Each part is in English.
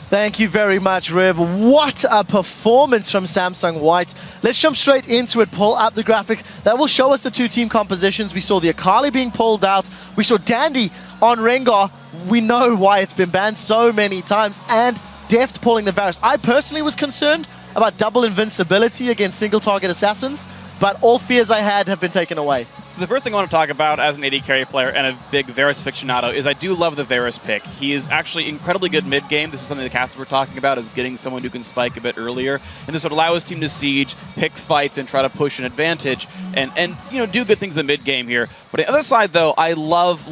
Thank you very much, Riv. What a performance from Samsung White. Let's jump straight into it. Pull up the graphic. That will show us the two team compositions. We saw the Akali being pulled out. We saw Dandy on Rengar. We know why it's been banned so many times. And Deft pulling the Varus. I personally was concerned about double invincibility against single target assassins, but all fears I had have been taken away. So the first thing I want to talk about as an AD carry player and a big Varus aficionado is I do love the Varus pick. He is actually incredibly good mid-game. This is something the casters were talking about, is getting someone who can spike a bit earlier. And this would allow his team to siege, pick fights, and try to push an advantage and you know, do good things in the mid-game here. But on the other side, though, I love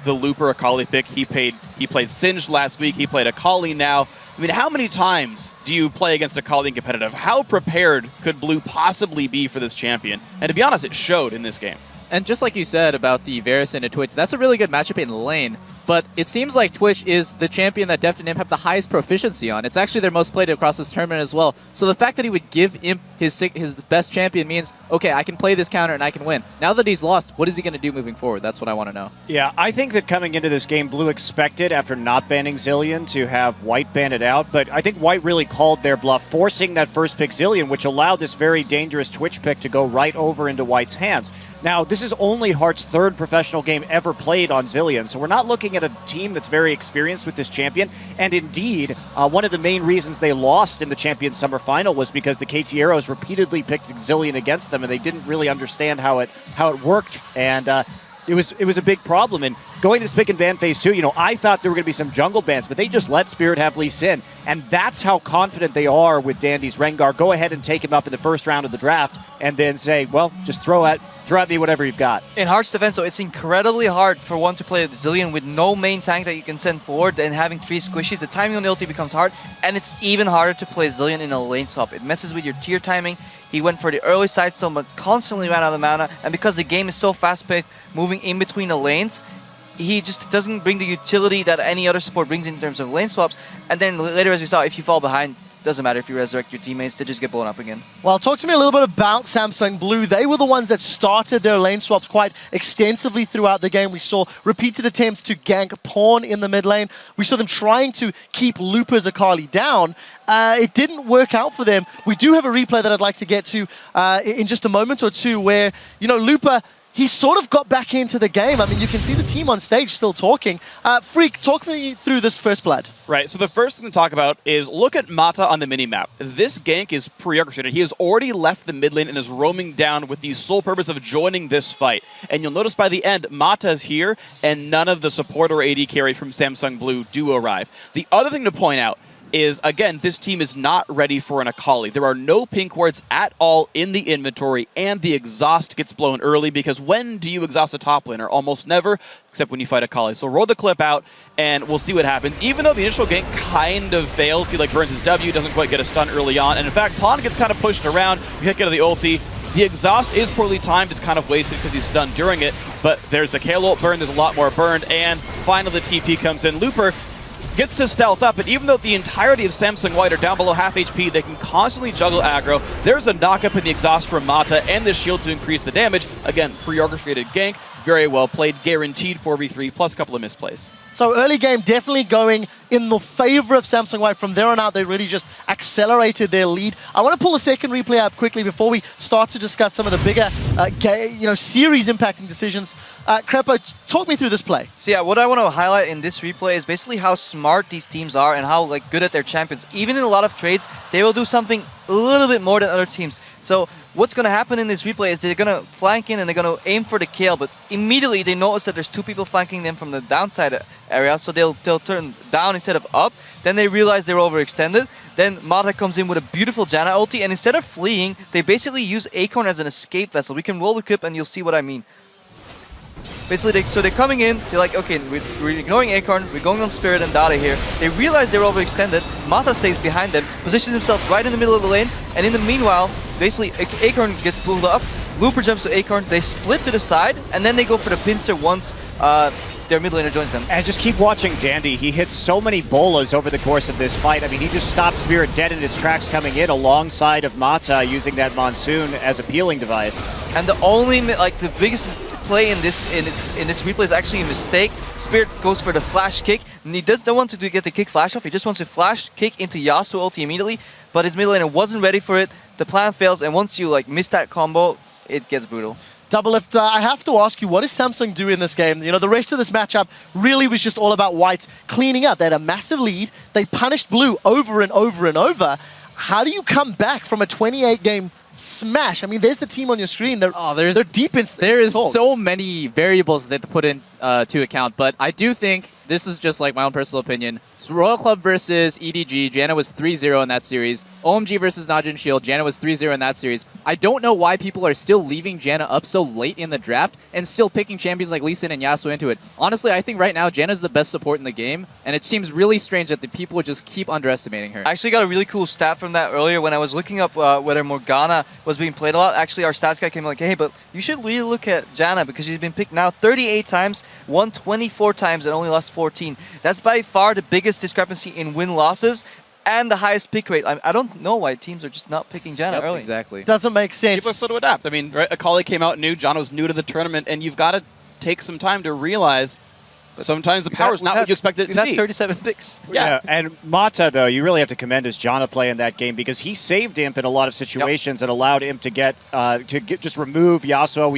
the Looper Akali pick. He played Singed last week. He played Akali now. I mean, how many times do you play against Akali in competitive? How prepared could Blue possibly be for this champion? And to be honest, it showed in this game. And just like you said about the Varus into Twitch, that's a really good matchup in lane. But it seems like Twitch is the champion that Deft and Imp have the highest proficiency on. It's actually their most played across this tournament as well. So the fact that he would give Imp his best champion means, okay, I can play this counter and I can win. Now that he's lost, what is he going to do moving forward? That's what I want to know. Yeah, I think that coming into this game, Blue expected, after not banning Zilean, to have White ban it out. But I think White really called their bluff, forcing that first pick Zilean, which allowed this very dangerous Twitch pick to go right over into White's hands. Now, this is only Heart's third professional game ever played on Zilean, so we're not looking at a team that's very experienced with this champion. And indeed, one of the main reasons they lost in the Champions Summer Final was because the KT Arrows repeatedly picked Zilean against them, and they didn't really understand how it worked. And it was a big problem. And going to this pick and ban phase 2, you know, I thought there were going to be some jungle bans, but they just let Spirit have Lee Sin. And that's how confident they are with Dandy's Rengar. Go ahead and take him up in the first round of the draft and then say, well, just throw at me whatever you've got. In Heart's defense, so it's incredibly hard for one to play Zilean with no main tank that you can send forward and having 3 squishies. The timing on the ulti becomes hard, and it's even harder to play Zilean in a lane swap. It messes with your tier timing. He went for the early side stone, but constantly ran out of mana, and because the game is so fast-paced, moving in between the lanes, he just doesn't bring the utility that any other support brings in terms of lane swaps. And then later, as we saw, if you fall behind, doesn't matter if you resurrect your teammates, they just get blown up again. Well, talk to me a little bit about Samsung Blue. They were the ones that started their lane swaps quite extensively throughout the game. We saw repeated attempts to gank Pawn in the mid lane. We saw them trying to keep Looper's Akali down. It didn't work out for them. We do have a replay that I'd like to get to in just a moment or two where, you know, Looper, he sort of got back into the game. I mean, you can see the team on stage still talking. Freak, talk me through this first blood. Right, so the first thing to talk about is look at Mata on the minimap. This gank is pre-orchestrated. He has already left the mid lane and is roaming down with the sole purpose of joining this fight. And you'll notice by the end, Mata is here, and none of the support or AD carry from Samsung Blue do arrive. The other thing to point out is, again, this team is not ready for an Akali. There are no pink wards at all in the inventory, and the exhaust gets blown early because when do you exhaust a top laner? Almost never, except when you fight Akali. So roll the clip out, and we'll see what happens. Even though the initial gank kind of fails, he burns his W, doesn't quite get a stun early on, and in fact, Pawn gets kind of pushed around, you hit out of the ulti. The exhaust is poorly timed, it's kind of wasted because he's stunned during it, but there's the Kayle ult burn, there's a lot more burned, and finally the TP comes in. Looper gets to stealth up, and even though the entirety of Samsung White are down below half HP, they can constantly juggle aggro. There's a knock-up in the exhaust from Mata and the shield to increase the damage. Again, pre-orchestrated gank, very well played, guaranteed 4v3, plus a couple of misplays. So early game definitely going in the favor of Samsung White. From there on out, they really just accelerated their lead. I want to pull a second replay up quickly before we start to discuss some of the bigger series impacting decisions. Crepo, talk me through this play. So yeah, what I want to highlight in this replay is basically how smart these teams are and how good at their champions. Even in a lot of trades, they will do something a little bit more than other teams. So what's going to happen in this replay is they're going to flank in and they're going to aim for the kill, but immediately they notice that there's 2 people flanking them from the downside area, so they'll turn down instead of up. Then they realize they're overextended. Then Mata comes in with a beautiful Janna ulti, and instead of fleeing, they basically use Acorn as an escape vessel. We can roll the clip and you'll see what I mean. Basically, so they're coming in, they're like, okay, we're ignoring Acorn, we're going on Spirit and Data here. They realize they're overextended, Mata stays behind them, positions himself right in the middle of the lane, and in the meanwhile, basically, Acorn gets pulled up, Looper jumps to Acorn, they split to the side, and then they go for the pincer once their mid laner joins them. And just keep watching Dandy. He hits so many bolas over the course of this fight. I mean, he just stopped Spirit dead in its tracks coming in alongside of Mata using that Monsoon as a peeling device. And the only, the biggest play in this replay is actually a mistake. Spirit goes for the flash kick, and he don't want to get the kick flash off. He just wants to flash kick into Yasuo ulti immediately, but his mid laner wasn't ready for it. The plan fails, and once you like miss that combo, it gets brutal. Doublelift, I have to ask you, what does Samsung do in this game? You know, the rest of this matchup really was just all about White cleaning up. They had a massive lead. They punished Blue over and over and over. How do you come back from a 28-game smash? I mean, there's the team on your screen. They're deep in. There is so many variables that to put in to account, but I do think this is just like my own personal opinion. So Royal Club versus EDG, Janna was 3-0 in that series. OMG versus Najin Shield, Janna was 3-0 in that series. I don't know why people are still leaving Janna up so late in the draft and still picking champions like Lee Sin and Yasuo into it. Honestly, I think right now Janna's the best support in the game, and it seems really strange that the people would just keep underestimating her. I actually got a really cool stat from that earlier when I was looking up whether Morgana was being played a lot. Actually, our stats guy came like, hey, but you should really look at Janna because she's been picked now 38 times, won 24 times, and only lost 14. That's by far the biggest discrepancy in win-losses and the highest pick rate. I don't know why teams are just not picking Janna early. Exactly. Doesn't make sense. People are slow to adapt. I mean, right, Akali came out new, John was new to the tournament, and you've got to take some time to realize sometimes the power is not what you expect it to be. 37 picks. Yeah, and Mata, though, you really have to commend his Janna play in that game because he saved Imp in a lot of situations and allowed Imp to just remove Yasuo.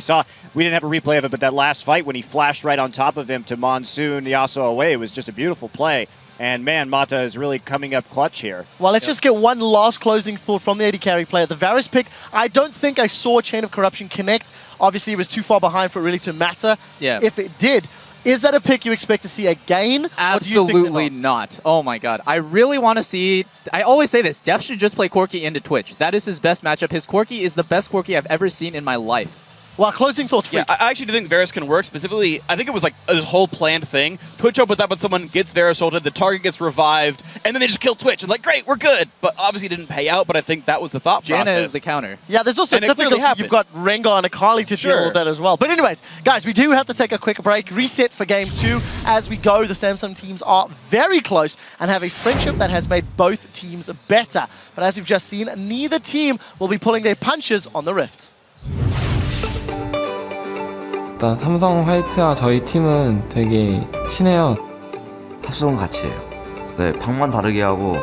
We didn't have a replay of it, but that last fight when he flashed right on top of Imp to monsoon Yasuo away, it was just a beautiful play. And man, Mata is really coming up clutch here. Well, let's just get one last closing thought from the AD carry player. The Varus pick, I don't think I saw Chain of Corruption connect. Obviously, it was too far behind for it really to matter. Yeah. If it did, is that a pick you expect to see again? Absolutely not. Oh my god. I really want to see... I always say this. Def should just play Corki into Twitch. That is his best matchup. His Corki is the best Corki I've ever seen in my life. Well, closing thoughts, Freak. Yeah, I actually do think Varus can work. Specifically, I think it was like this whole planned thing. Twitch opens up when someone gets Varus ulted, the target gets revived, and then they just kill Twitch. And like, great, we're good. But obviously didn't pay out, but I think that was the thought process. Janna is the counter. Yeah, there's also difficulty. You've got Rengar and Akali to deal with that as well. But anyways, guys, we do have to take a quick break, reset for Game 2. As we go, the Samsung teams are very close and have a friendship that has made both teams better. But as we've just seen, neither team will be pulling their punches on the Rift. 일단 삼성 화이트와 저희 팀은 되게 친해요. 합숙은 같이 해요. 네, 방만 다르게 하고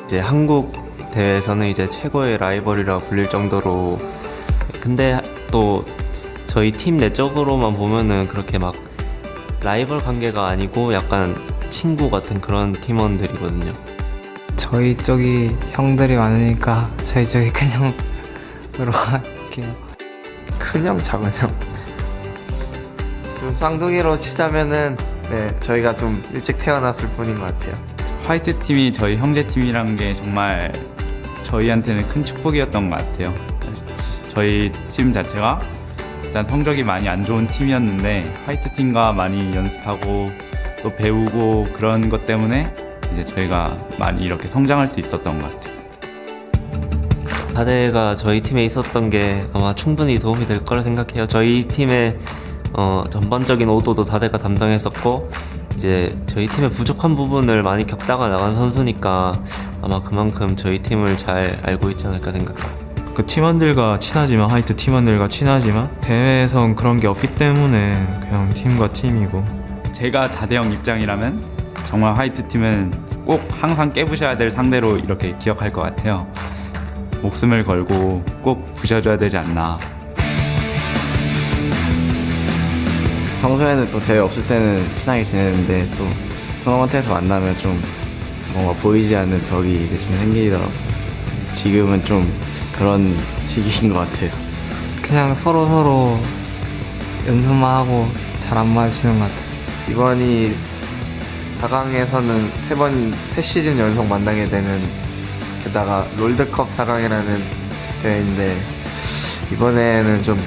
이제 한국 대회에서는 이제 최고의 라이벌이라 불릴 정도로 근데 또 저희 팀 내적으로만 보면은 그렇게 막 라이벌 관계가 아니고 약간 친구 같은 그런 팀원들이거든요. 저희 쪽이 형들이 많으니까 저희 쪽이 큰 형으로 할게요. 큰 형, 작은 형. 좀 쌍둥이로 치자면은 네, 저희가 좀 일찍 태어났을 뿐인 것 같아요. 화이트 팀이 저희 형제 팀이란 게 정말 저희한테는 큰 축복이었던 것 같아요. 저희 팀 자체가 일단 성적이 많이 안 좋은 팀이었는데 화이트 팀과 많이 연습하고 또 배우고 그런 것 때문에 이제 저희가 많이 이렇게 성장할 수 있었던 것 같아요. 다대가 저희 팀에 있었던 게 아마 충분히 도움이 될 거라 생각해요. 저희 팀의 전반적인 오도도 다대가 담당했었고 이제 저희 팀의 부족한 부분을 많이 겪다가 나간 선수니까 아마 그만큼 저희 팀을 잘 알고 있지 않을까 생각해요. 그 팀원들과 친하지만 화이트 팀원들과 친하지만 대회에선 그런 게 없기 때문에 그냥 팀과 팀이고 제가 다대형 입장이라면 정말 화이트 팀은 꼭 항상 깨부셔야 될 상대로 이렇게 기억할 것 같아요. 목숨을 걸고 꼭 부셔줘야 되지 않나. 평소에는 또 대회 없을 때는 친하게 지내는데 또 토너먼트에서 만나면 좀 뭔가 보이지 않는 벽이 이제 좀 생기더라고요. 지금은 좀 그런 시기인 것 같아요. 그냥 서로 연습만 하고 잘 안 맞으시는 것 같아요. 이번이 4강에서는 3시즌 연속 만나게 되는 게다가 롤드컵 4강이라는 대회인데 이번에는 좀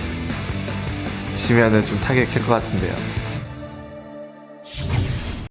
지면은 좀 타격일 것 같은데요.